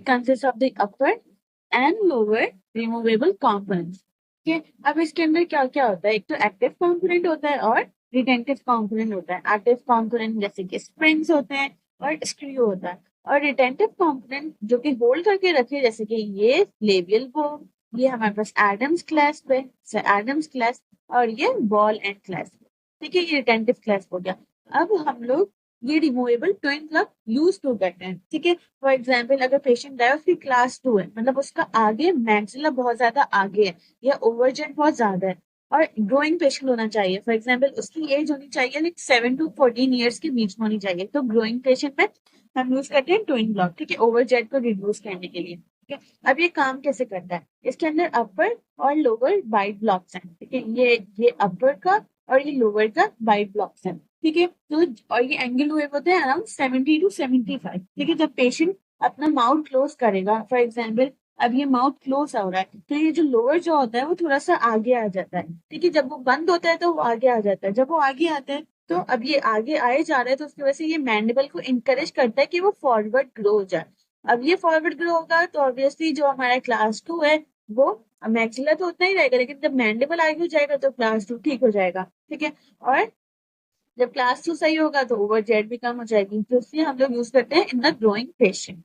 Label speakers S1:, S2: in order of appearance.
S1: It consist of the upper and lower removable components. ठीक है, अब इसके अंदर क्या क्या होता है, एक तो एक्टिव कॉम्पोनेंट होता है और रिटेंटिव कॉम्पोनेंट होता है। एक्टिव कॉम्पोनेंट जैसे कि स्प्रिंग्स होते हैं और स्क्रू होता है, और रिटेंटिव कॉम्पोनेंट जो कि होल्ड करके रखे, जैसे कि ये लेबियल बोन, ये हमारे पास एडम्स क्लैस्प है, एडम्स क्लैस्प, और ये बॉल एंड क्लैस्प। ठीक है, ये रिटेंटिव क्लैस्प हो गया। अब हम लोग ये रिमूवेबल ट्विन प्लग यूज टू करते हैं। ठीक है, फॉर एग्जाम्पल अगर पेशेंट है उसकी क्लास 2 है, मतलब उसका आगे मैक्सिला बहुत ज्यादा आगे है या ओवरजेट बहुत ज्यादा है, और ग्रोइंग पेशेंट होना चाहिए, फॉर एग्जाम्पल उसकी एज होनी चाहिए लाइक 7 to 14 ईयर्स के बीच में होनी चाहिए, तो ग्रोइंग पेशेंट में हम यूज करते हैं ट्विन ब्लॉक। ठीक है, ओवरजेट को रिड्यूस करने के लिए। ठीक है, अब ये काम कैसे करता है, इसके अंदर अपर और लोअर बाइट ब्लॉक्स हैं। ठीक है, ये अपर का और ये लोअर का बाइट ब्लॉक्स हैं। ठीक है, तो और ये एंगल हुए होते हैं अराउंड 70 to 75। ठीक है, जब पेशेंट अपना माउथ क्लोज करेगा, फॉर एग्जाम्पल अब ये माउथ क्लोज हो रहा है, तो ये जो लोअर जो होता है वो थोड़ा सा आगे आ जाता है। ठीक है, जब वो बंद होता है तो वो आगे आ जाता है, जब वो आगे आता है तो अब ये आगे आए जा रहा है, तो उसकी वजह से ये मैंडिबल को इनकरेज करता है कि वो फॉरवर्ड ग्रो हो जाए। अब ये फॉरवर्ड ग्रो होगा तो ऑब्वियसली जो हमारा क्लास 2 है वो मैक्सिला तो उतना ही रहेगा, लेकिन जब मैंडिबल आगे हो जाएगा तो क्लास 2 ठीक हो जाएगा। ठीक है, और जब क्लास 2 सही होगा तो ओवर जेड भी कम हो जाएगी, तो इसलिए हम लोग यूज करते हैं इन द ग्रोइंग पेशेंट।